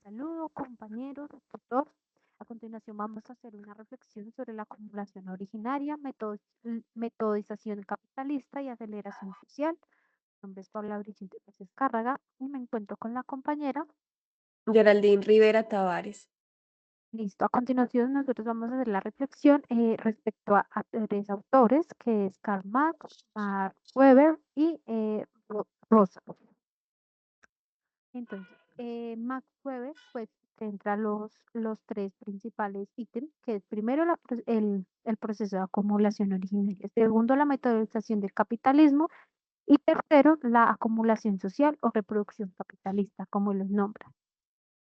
Saludo, compañeros, tutor. A continuación vamos a hacer una reflexión sobre la acumulación originaria, metodización capitalista y aceleración social. Mi nombre es Paula Brigitte Pérez Cárraga y me encuentro con la compañera. Geraldine Rivera Tavares. Listo, a continuación nosotros vamos a hacer la reflexión respecto a tres autores, que es Karl Marx, Max Weber y Rosa. Entonces, Max Weber, pues, centra los tres principales ítems, que es primero el proceso de acumulación originaria, segundo, la metodización del capitalismo y tercero, la acumulación social o reproducción capitalista, como los nombra.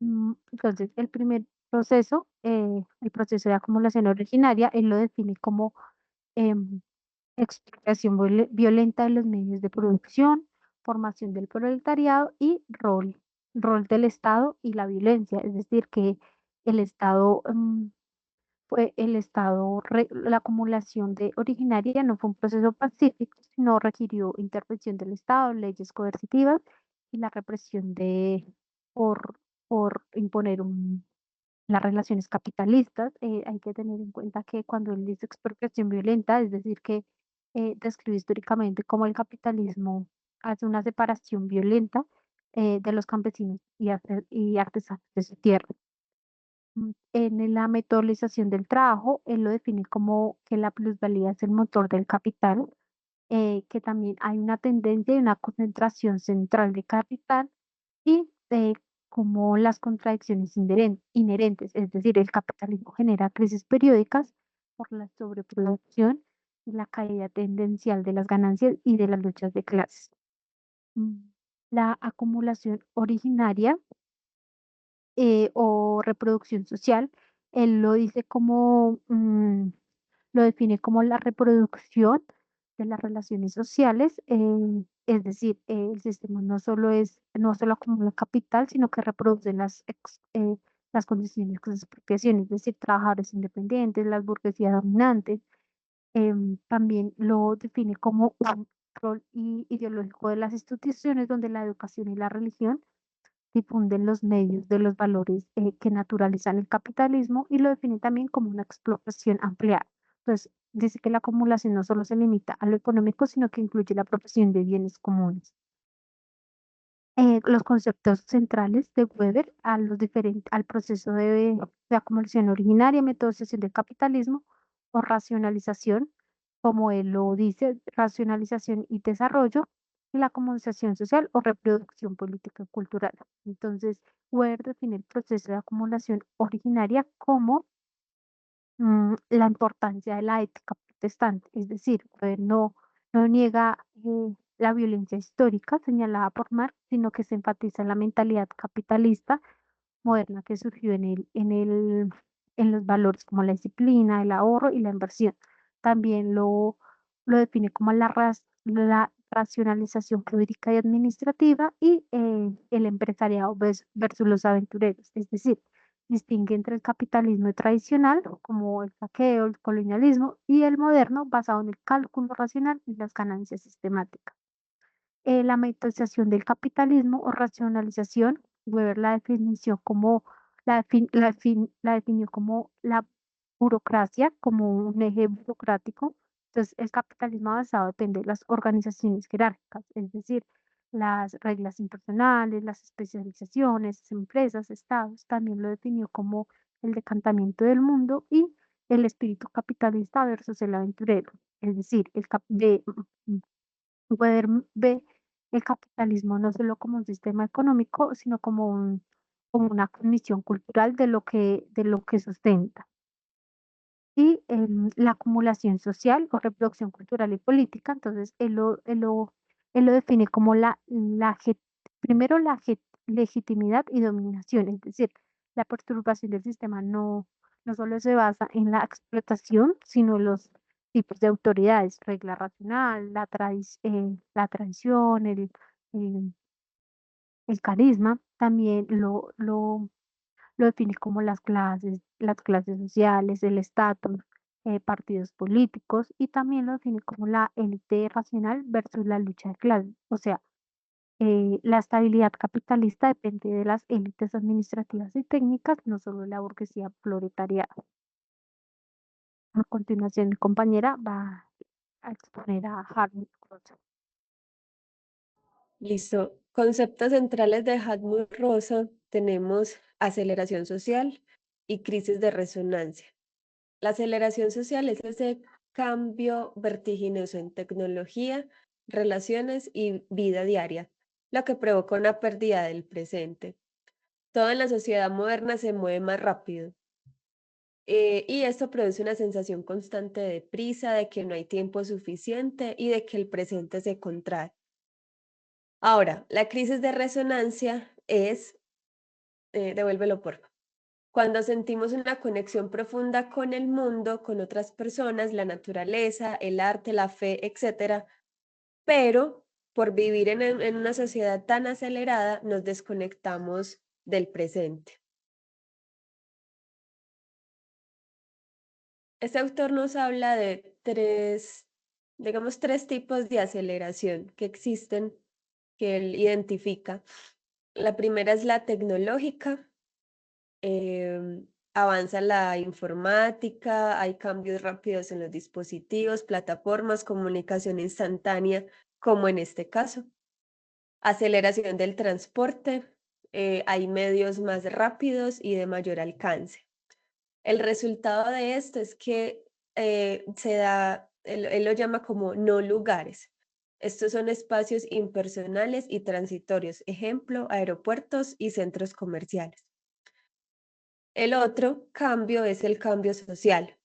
Entonces, el proceso de acumulación originaria, él lo define como em, expropiación violenta de los medios de producción, formación del proletariado y rol del Estado y la violencia. Es decir, que el Estado, la acumulación de originaria no fue un proceso pacífico, sino requirió intervención del Estado, leyes coercitivas y la represión por, por imponer las relaciones capitalistas. Hay que tener en cuenta que cuando él dice expropiación violenta, es decir, que describe históricamente cómo el capitalismo hace una separación violenta de los campesinos y artesanos de su tierra. En la metodologización del trabajo, él lo define como que la plusvalía es el motor del capital, que también hay una tendencia y una concentración central de capital y como las contradicciones inherentes, es decir, el capitalismo genera crisis periódicas por la sobreproducción y la caída tendencial de las ganancias y de las luchas de clases. Mm, La acumulación originaria o reproducción social, él lo dice como, lo define como la reproducción de las relaciones sociales, es decir, el sistema no solo acumula capital, sino que reproduce las condiciones de expropiación, es decir, trabajadores independientes, las burguesías dominantes. También lo define como un rol ideológico de las instituciones donde la educación y la religión difunden los medios de los valores que naturalizan el capitalismo y lo define también como una explotación ampliada. Entonces, dice que la acumulación no solo se limita a lo económico, sino que incluye la profesión de bienes comunes. Los conceptos centrales de Weber al proceso de acumulación originaria, metodización del capitalismo o racionalización, como él lo dice, racionalización y desarrollo, y la comunización social o reproducción política y cultural. Entonces, Weber define el proceso de acumulación originaria como la importancia de la ética protestante, es decir, no niega la violencia histórica señalada por Marx, sino que se enfatiza en la mentalidad capitalista moderna que surgió en los valores como la disciplina, el ahorro y la inversión. También lo define como la racionalización jurídica y administrativa y el empresariado versus los aventureros, es decir, distingue entre el capitalismo tradicional, como el saqueo, el colonialismo, y el moderno, basado en el cálculo racional y las ganancias sistemáticas. La metodización del capitalismo o racionalización, Weber la definió como la burocracia, como un eje burocrático. Entonces, el capitalismo avanzado depende de las organizaciones jerárquicas, es decir, las reglas impersonales, las especializaciones, empresas, estados. También lo definió como el decantamiento del mundo y el espíritu capitalista versus el aventurero. Es decir, Weber ve el capitalismo no solo como un sistema económico, sino como una condición cultural de lo que sustenta. Y la acumulación social o reproducción cultural y política, entonces él lo define como primero legitimidad y dominación, es decir, la perturbación del sistema no solo se basa en la explotación, sino en los tipos de autoridades, regla racional, la tradición, el, el carisma, también lo define como las clases sociales, el estatus, partidos políticos y también lo define como la élite racional versus la lucha de clases. O sea, La estabilidad capitalista depende de las élites administrativas y técnicas, no solo de la burguesía proletaria. A continuación, mi compañera va a exponer a Hartmut Rosa. Listo. Conceptos centrales de Hartmut Rosa tenemos aceleración social y crisis de resonancia. La aceleración social es ese cambio vertiginoso en tecnología, relaciones y vida diaria, lo que provoca una pérdida del presente. Todo en la sociedad moderna se mueve más rápido, y esto produce una sensación constante de prisa, de que no hay tiempo suficiente y de que el presente se contrae. Ahora, la crisis de resonancia es, devuélvelo por favor. Cuando sentimos una conexión profunda con el mundo, con otras personas, la naturaleza, el arte, la fe, etcétera, pero por vivir en una sociedad tan acelerada, nos desconectamos del presente. Este autor nos habla de digamos, tres tipos de aceleración que existen, que él identifica. La primera es la tecnológica. Avanza la informática, hay cambios rápidos en los dispositivos, plataformas, comunicación instantánea, como en este caso. Aceleración del transporte, hay medios más rápidos y de mayor alcance. El resultado de esto es que se da, él lo llama como no lugares. Estos son espacios impersonales y transitorios, ejemplo, aeropuertos y centros comerciales. El otro cambio es el cambio social.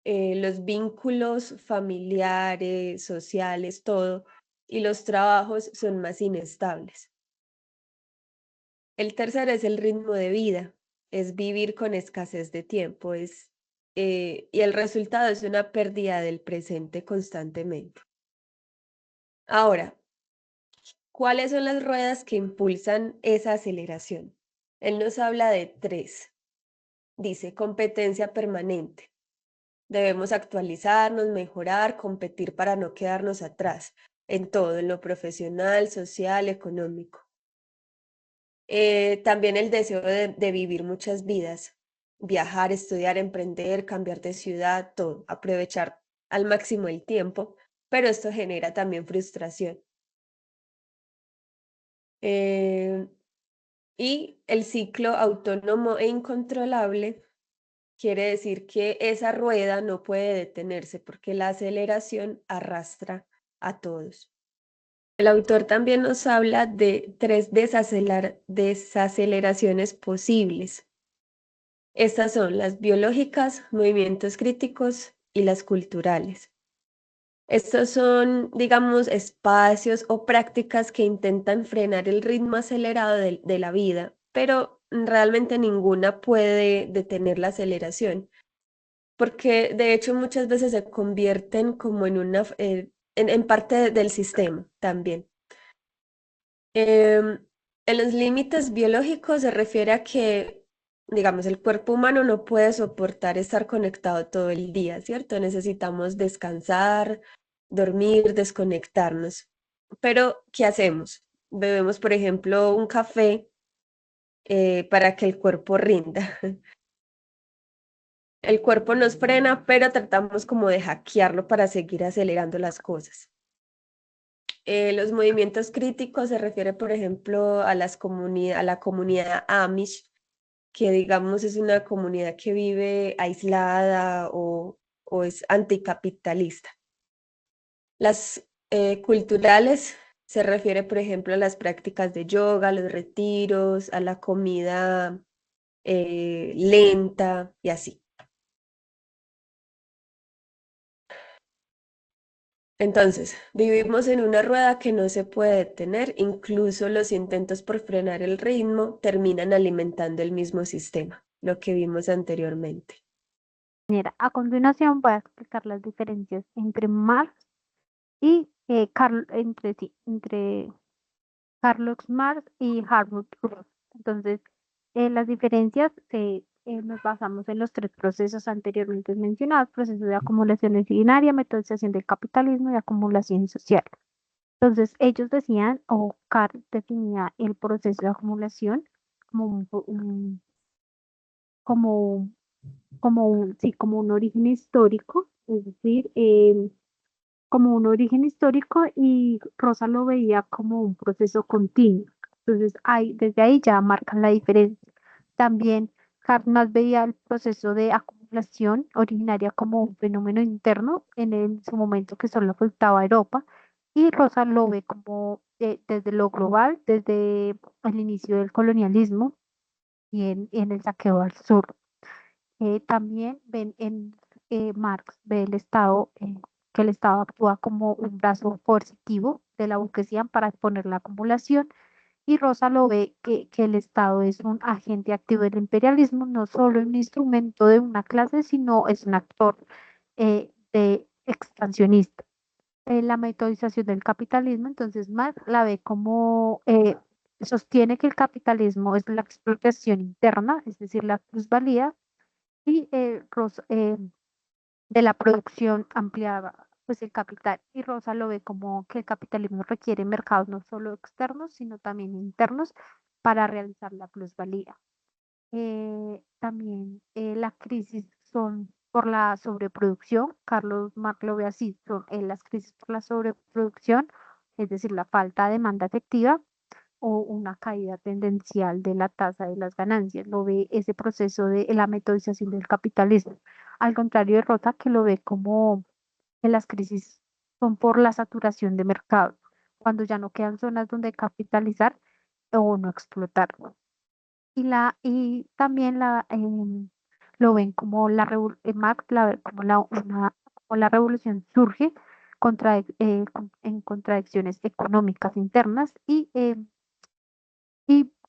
Los vínculos familiares, sociales, todo, y los trabajos son más inestables. El tercero es el ritmo de vida, es vivir con escasez de tiempo, y el resultado es una pérdida del presente constantemente. Ahora, ¿cuáles son las ruedas que impulsan esa aceleración? Él nos habla de tres. Dice competencia permanente. Debemos actualizarnos, mejorar, competir para no quedarnos atrás en todo, en lo profesional, social, económico. También el deseo de vivir muchas vidas, viajar, estudiar, emprender, cambiar de ciudad, todo, aprovechar al máximo el tiempo, pero esto genera también frustración. Eh, y el ciclo autónomo e incontrolable quiere decir que esa rueda no puede detenerse porque la aceleración arrastra a todos. El autor también nos habla de tres desaceleraciones posibles. Estas son las biológicas, movimientos críticos y las culturales. Estos son, digamos, espacios o prácticas que intentan frenar el ritmo acelerado de la vida, pero realmente ninguna puede detener la aceleración, porque de hecho muchas veces se convierten como en parte del sistema también. En los límites biológicos se refiere a que, digamos, el cuerpo humano no puede soportar estar conectado todo el día, ¿cierto? Necesitamos descansar, dormir, desconectarnos. Pero, ¿qué hacemos? Bebemos, por ejemplo, un café para que el cuerpo rinda. El cuerpo nos frena, pero tratamos como de hackearlo para seguir acelerando las cosas. Los movimientos críticos se refiere, por ejemplo, a la comunidad Amish, que digamos es una comunidad que vive aislada o es anticapitalista. Las culturales se refiere, por ejemplo, a las prácticas de yoga, los retiros, a la comida lenta y así. Entonces, vivimos en una rueda que no se puede detener, incluso los intentos por frenar el ritmo terminan alimentando el mismo sistema, lo que vimos anteriormente. Mira, a continuación voy a explicar las diferencias entre Marx y entre Carlos Marx y Hartmut Rosa. Entonces, las diferencias nos basamos en los tres procesos anteriormente mencionados: proceso de acumulación originaria, metodización del capitalismo y acumulación social. Entonces, ellos decían, o Carr definía el proceso de acumulación como como, sí, como un origen histórico, es decir, como un origen histórico y Rosa lo veía como un proceso continuo. Entonces, desde ahí ya marcan la diferencia. También Carnot veía el proceso de acumulación originaria como un fenómeno interno su momento que solo afectaba a Europa y Rosa lo ve como desde lo global, desde el inicio del colonialismo y en el saqueo al sur. También ven en Marx, ve el Estado, que el Estado actúa como un brazo coercitivo de la burguesía para exponer la acumulación, y Rosa lo ve que el Estado es un agente activo del imperialismo, no solo un instrumento de una clase, sino es un actor de expansionista. La metodización del capitalismo, entonces Marx la ve como sostiene que el capitalismo es la explotación interna, es decir, la plusvalía y de la producción ampliada, pues el capital. Y Rosa lo ve como que el capitalismo requiere mercados no solo externos, sino también internos para realizar la plusvalía. También la crisis son por la sobreproducción. Carlos Marx lo ve así, son las crisis por la sobreproducción, es decir, la falta de demanda efectiva o una caída tendencial de la tasa de las ganancias. Lo ve ese proceso de la metodización del capitalismo. Al contrario de Rota, que lo ve como que las crisis son por la saturación de mercado, cuando ya no quedan zonas donde capitalizar o no explotar. Y también lo ven como Marx la ve como como la revolución surge en contradicciones económicas internas y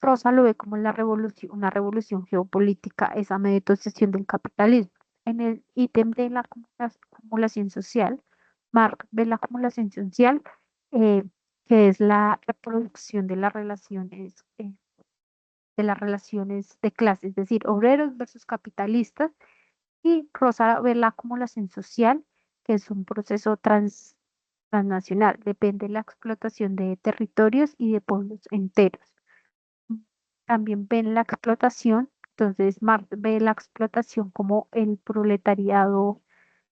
Rosa lo ve como una revolución geopolítica, esa mediatización del capitalismo. En el ítem de la acumulación social, Marx ve la acumulación social, eh, que es la reproducción de las relaciones de clase, es decir, obreros versus capitalistas, y Rosa ve la acumulación social, que es un proceso transnacional, depende de la explotación de territorios y de pueblos enteros. También ven la explotación, entonces Marx ve la explotación como el proletariado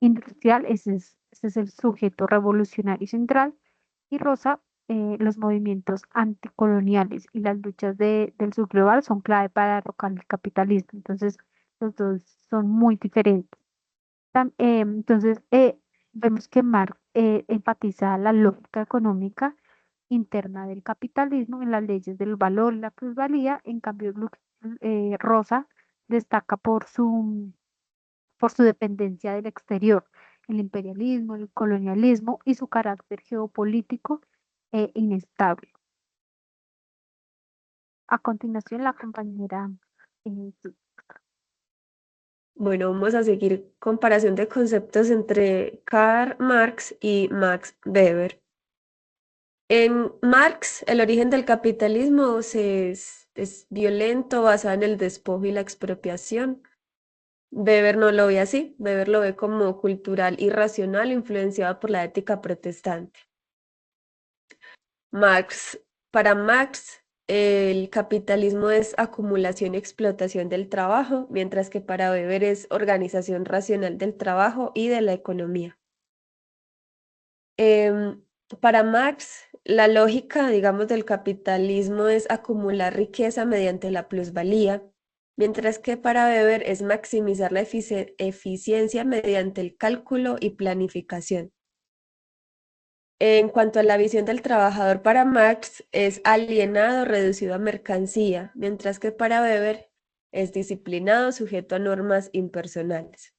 industrial, ese es el sujeto revolucionario central, y Rosa, los movimientos anticoloniales y las luchas del sur global son clave para derrocar el capitalismo, entonces los dos son muy diferentes. Entonces, vemos que Marx enfatiza la lógica económica interna del capitalismo en las leyes del valor y la plusvalía. En cambio, Rosa destaca por su dependencia del exterior, el imperialismo, el colonialismo y su carácter geopolítico inestable. A continuación, la compañera. Sí. Bueno, vamos a seguir comparación de conceptos entre Karl Marx y Max Weber. En Marx, el origen del capitalismo es violento, basado en el despojo y la expropiación. Weber no lo ve así, Weber lo ve como cultural y racional, influenciado por la ética protestante. Marx, para Marx, el capitalismo es acumulación y explotación del trabajo, mientras que para Weber es organización racional del trabajo y de la economía. Em, para Marx, la lógica, digamos, del capitalismo es acumular riqueza mediante la plusvalía, mientras que para Weber es maximizar la eficiencia mediante el cálculo y planificación. En cuanto a la visión del trabajador, para Marx es alienado, reducido a mercancía, mientras que para Weber es disciplinado, sujeto a normas impersonales.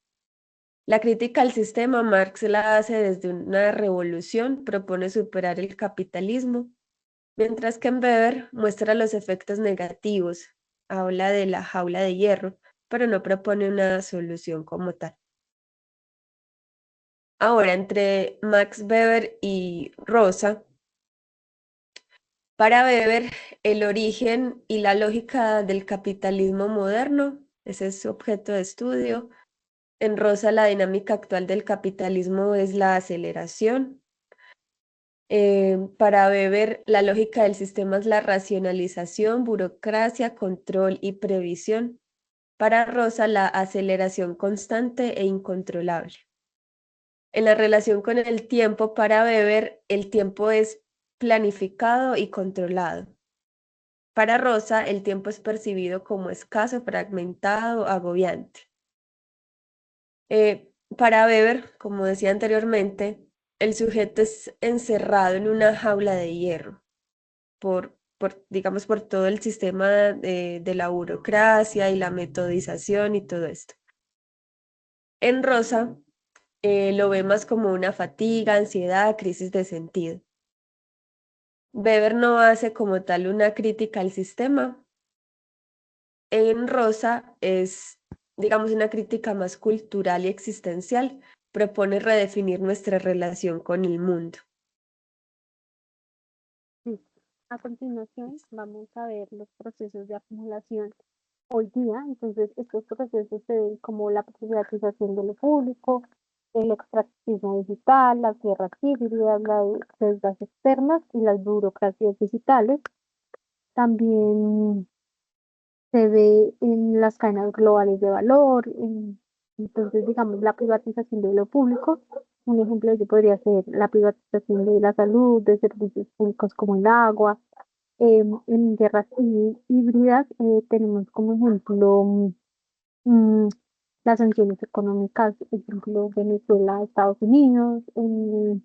La crítica al sistema Marx la hace desde una revolución, propone superar el capitalismo, mientras que en Weber muestra los efectos negativos, habla de la jaula de hierro, pero no propone una solución como tal. Ahora, entre Max Weber y Rosa, para Weber, el origen y la lógica del capitalismo moderno, ese es su objeto de estudio. En Rosa, la dinámica actual del capitalismo es la aceleración. Para Weber, la lógica del sistema es la racionalización, burocracia, control y previsión. Para Rosa, la aceleración constante e incontrolable. En la relación con el tiempo, para Weber, el tiempo es planificado y controlado. Para Rosa, el tiempo es percibido como escaso, fragmentado, agobiante. Para Weber, como decía anteriormente, el sujeto es encerrado en una jaula de hierro digamos, por todo el sistema de la burocracia y la metodización y todo esto. En Rosa, lo ve más como una fatiga, ansiedad, crisis de sentido. Weber no hace como tal una crítica al sistema. En Rosa es, digamos, una crítica más cultural y existencial. Propone redefinir nuestra relación con el mundo. Sí. A continuación vamos a ver los procesos de acumulación hoy día. Entonces, estos procesos se ven como la privatización de lo público, el extractivismo digital, las guerras híbridas, las deudas externas y las burocracias digitales. También se ve en las cadenas globales de valor, entonces, digamos, la privatización de lo público. Un ejemplo de ello podría ser la privatización de la salud, de servicios públicos como el agua. En guerras híbridas tenemos como ejemplo mm, las sanciones económicas, ejemplo, Venezuela, Estados Unidos. En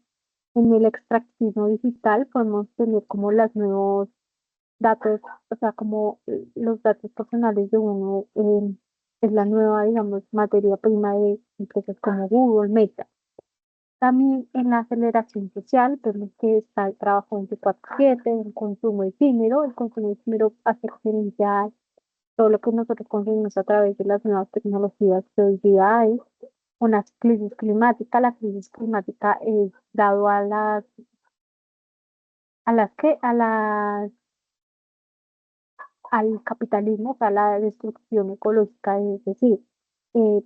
el extractivismo digital podemos tener como los nuevos datos, o sea, como los datos personales de uno es la nueva, digamos, materia prima de empresas como Google, Meta. También en la aceleración social vemos que está el trabajo 24/7, el consumo efímero. El consumo efímero hace referencia a todo lo que nosotros consumimos a través de las nuevas tecnologías de hoy día. Es una crisis climática. La crisis climática es dado a las al capitalismo, o sea, la destrucción ecológica, es decir,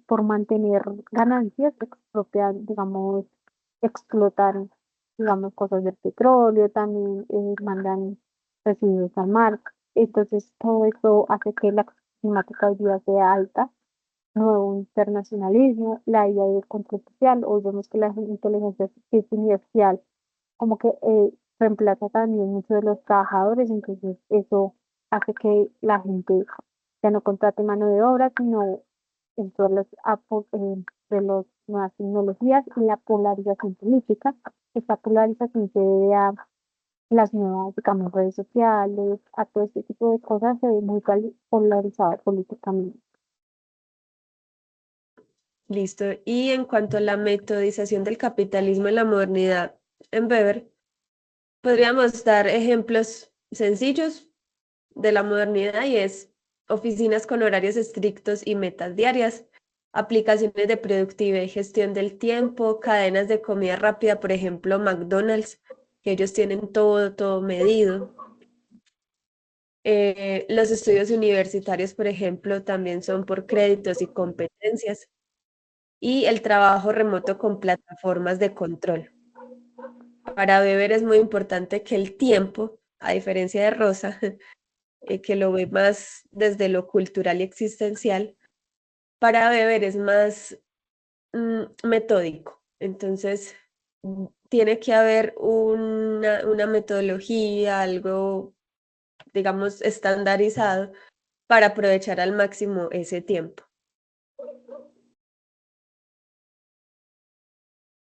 por mantener ganancias, expropiar, digamos, explotar, digamos, cosas del petróleo, también mandan residuos al mar. Entonces, todo eso hace que la crisis climática hoy día sea alta. Nuevo internacionalismo, la idea del control social. Hoy vemos que la inteligencia artificial como que reemplaza también muchos de los trabajadores. Entonces eso hace que la gente ya no contrate mano de obra, sino en todas de las nuevas tecnologías y la polarización política. Esta polarización se debe a las nuevas, digamos, redes sociales, a todo este tipo de cosas. Se ve muy polarizado políticamente. Listo. Y en cuanto a la metodización del capitalismo en la modernidad, en Weber, podríamos dar ejemplos sencillos de la modernidad y es oficinas con horarios estrictos y metas diarias, aplicaciones de productividad y gestión del tiempo, cadenas de comida rápida, por ejemplo, McDonald's, que ellos tienen todo medido. Los estudios universitarios, por ejemplo, también son por créditos y competencias. Y el trabajo remoto con plataformas de control. Para Weber es muy importante que el tiempo, a diferencia de Rosa, que lo ve más desde lo cultural y existencial, para Weber es más metódico. Entonces, tiene que haber una metodología, algo, digamos, estandarizado para aprovechar al máximo ese tiempo.